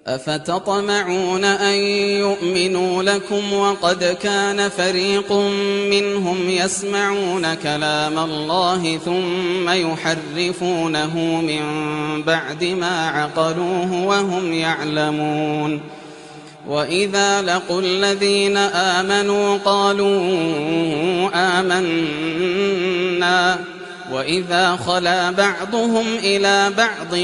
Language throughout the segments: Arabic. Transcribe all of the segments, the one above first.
أفتطمعون أن يؤمنوا لكم وقد كان فريق منهم يسمعون كلام الله ثم يحرفونه من بعد ما عقلوه وهم يعلمون. وإذا لقوا الذين آمنوا قالوا آمنا وإذا خلا بعضهم إلى بعض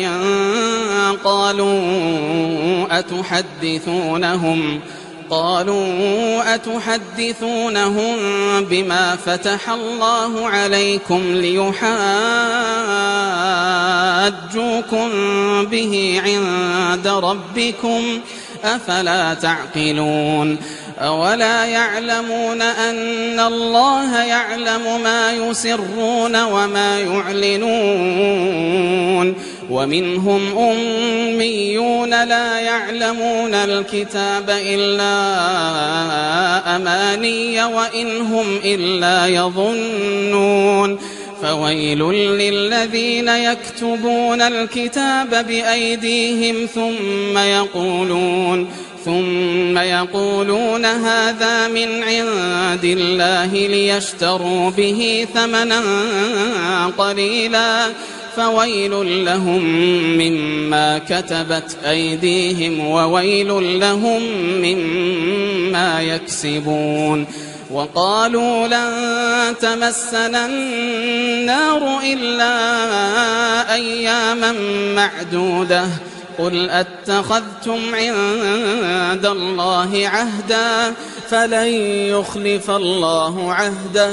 قالوا أتحدثونهم بما فتح الله عليكم ليحاجوكم به عند ربكم أفلا تعقلون. أولا يعلمون أن الله يعلم ما يسرون وما يعلنون. ومنهم أميون لا يعلمون الكتاب إلا أماني وإن هم إلا يظنون. فويل للذين يكتبون الكتاب بأيديهم ثم يقولون هذا من عند الله ليشتروا به ثمنا قليلا فويل لهم مما كتبت أيديهم وويل لهم مما يكسبون. وقالوا لن تمسنا النار إلا أياما معدودة قل أتخذتم عند الله عهدا فلن يخلف الله عهده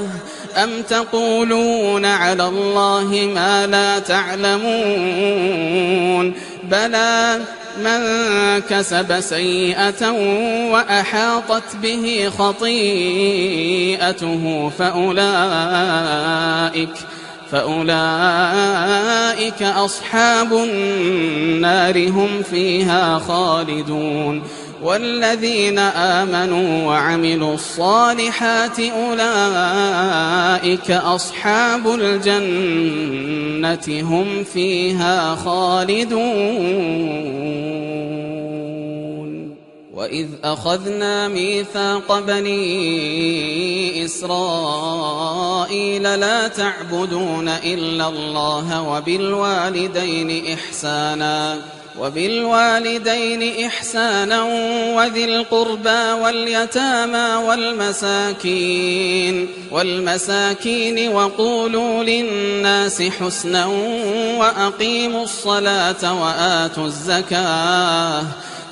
أم تقولون على الله ما لا تعلمون. بلى من كسب سيئة وأحاطت به خطيئته فأولئك أصحاب النار هم فيها خالدون. والذين آمنوا وعملوا الصالحات أولئك أصحاب الجنة هم فيها خالدون. وإذ أخذنا ميثاق بني إسرائيل لا تعبدون إلا الله وبالوالدين إحسانا وذي القربى واليتامى والمساكين وقولوا للناس حسنا وأقيموا الصلاة وآتوا الزكاة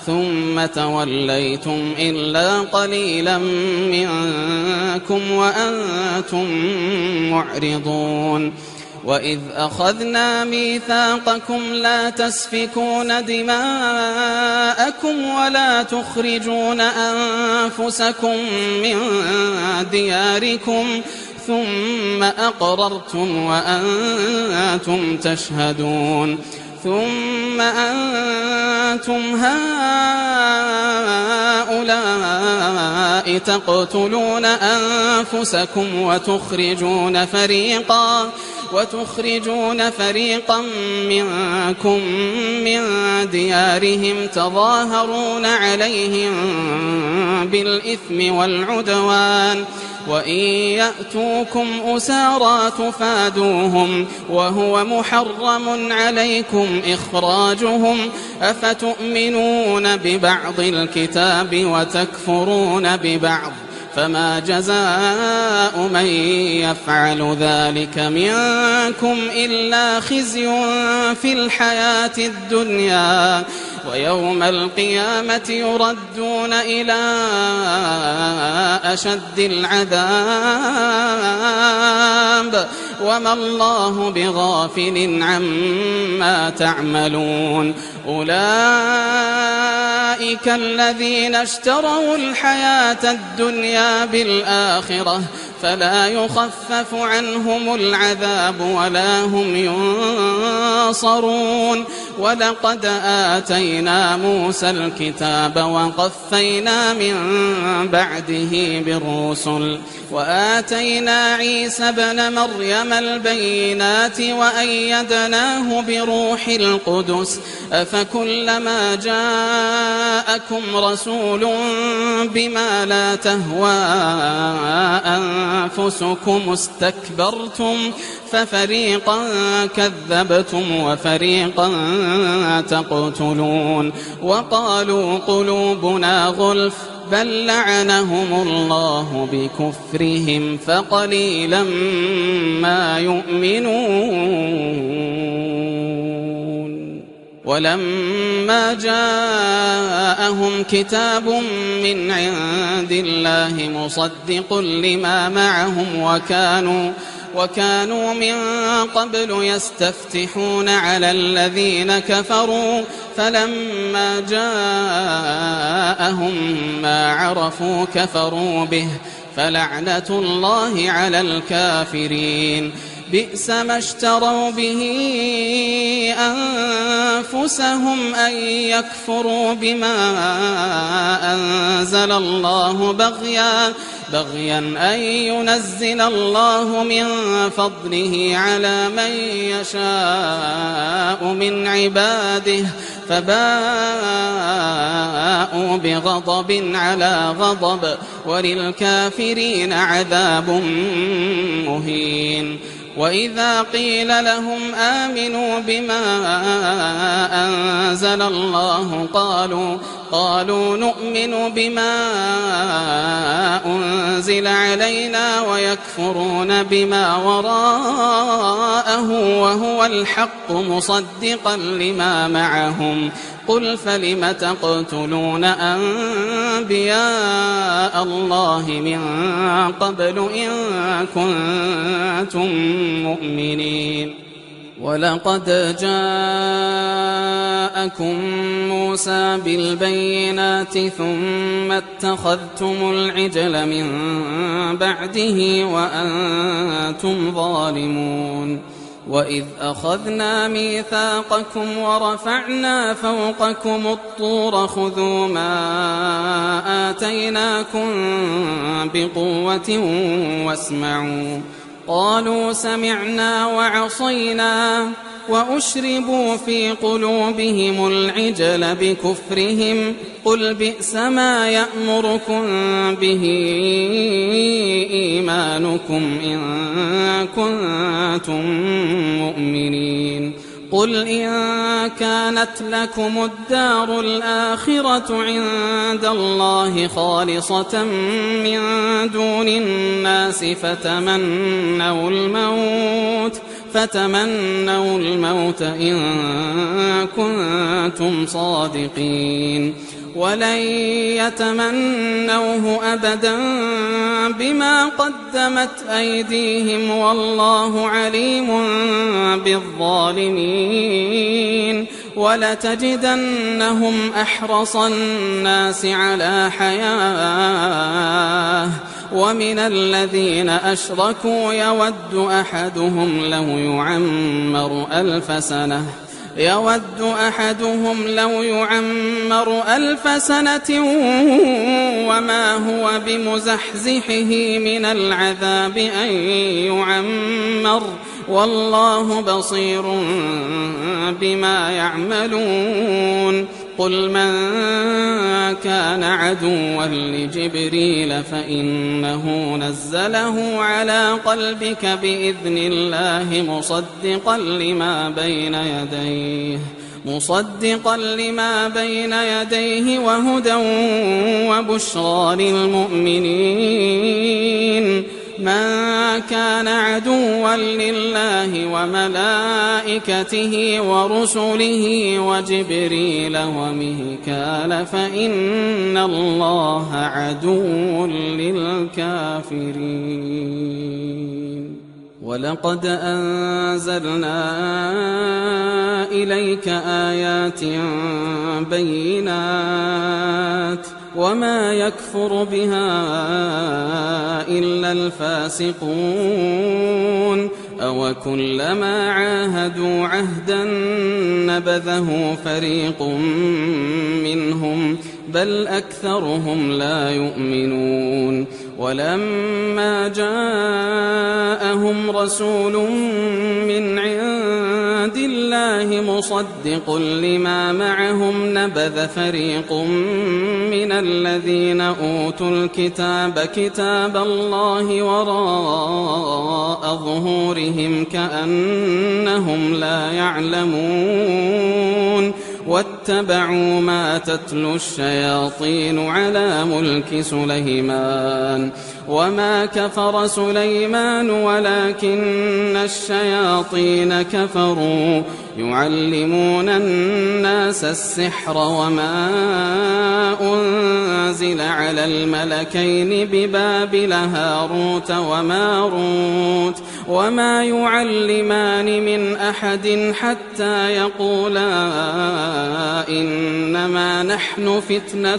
ثم توليتم إلا قليلا منكم وأنتم معرضون. وإذ أخذنا ميثاقكم لا تسفكون دماءكم ولا تخرجون أنفسكم من دياركم ثم أقررتم وأنتم تشهدون. ثم أنتم هؤلاء تقتلون أنفسكم وتخرجون فريقا منكم من ديارهم تظاهرون عليهم بالإثم والعدوان وإن يأتوكم أسارى تفادوهم وهو محرم عليكم إخراجهم أفتؤمنون ببعض الكتاب وتكفرون ببعض فما جزاء من يفعل ذلك منكم إلا خزي في الحياة الدنيا ويوم القيامة يردون إلى أشد العذاب وما الله بغافل عما تعملون. أولئك الذين اشتروا الحياة الدنيا بالآخرة فلا يخفف عنهم العذاب ولا هم ينصرون. ولقد آتينا موسى الكتاب وقفينا من بعده بالرسل وآتينا عيسى ابن مريم البينات وأيدناه بروح القدس أفكلما جاءكم جاءكم رسول بما لا تهوى أنفسكم استكبرتم ففريقا كذبتم وفريقا تقتلون وقالوا قلوبنا غلف بل لعنهم الله بكفرهم فقليلا ما يؤمنون ولما جاءهم كتاب من عند الله مصدق لما معهم وكانوا من قبل يستفتحون على الذين كفروا فلما جاءهم ما عرفوا كفروا به فلعنة الله على الكافرين بئس ما اشتروا به أنفسهم أن يكفروا بما أنزل الله بغيا أن ينزل الله من فضله على من يشاء من عباده فباءوا بغضب على غضب وللكافرين عذاب مهين وإذا قيل لهم آمنوا بما أنزل الله قالوا نؤمن بما أنزل علينا ويكفرون بما وراءه وهو الحق مصدقا لما معهم قل فلم تقتلون أنبياء الله من قبل إن كنتم مؤمنين ولقد جاءكم موسى بالبينات ثم اتخذتم العجل من بعده وأنتم ظالمون وإذ أخذنا ميثاقكم ورفعنا فوقكم الطور خذوا ما آتيناكم بقوة واسمعوا قالوا سمعنا وعصينا وأشربوا في قلوبهم العجل بكفرهم قل بئس ما يأمركم به إيمانكم إن كنتم مؤمنين قل إن كانت لكم الدار الآخرة عند الله خالصة من دون الناس فتمنوا الموت إن كنتم صادقين ولن يتمنوه أبدا بما قدمت أيديهم والله عليم بالظالمين ولتجدنهم أحرص الناس على حياة ومن الذين أشركوا يود أحدهم لو يعمر ألف سنة وما هو بمزحزحه من العذاب أن يعمر والله بصير بما يعملون قل من كان عدوا لجبريل فإنه نزله على قلبك بإذن الله مصدقا لما بين يديه وهدى وبشرى للمؤمنين من كان عدوا لله وملائكته ورسله وجبريل وميكال فإن الله عدو للكافرين ولقد أنزلنا إليك آيات بينات وما يكفر بها إلا الفاسقون أو كلما عاهدوا عهدا نبذه فريق منهم بل أكثرهم لا يؤمنون ولما جاءهم رسول من عند الله مصدق لما معهم نبذ فريق من الذين أوتوا الكتاب كتاب الله وراء ظهورهم كأنهم لا يعلمون واتبعوا ما تتلو الشياطين على ملك سليمان وما كفر سليمان ولكن الشياطين كفروا يعلمون الناس السحر وما أنزل على الملكين ببابل هاروت وماروت وما يعلمان من أحد حتى يقولا إنما نحن فتنة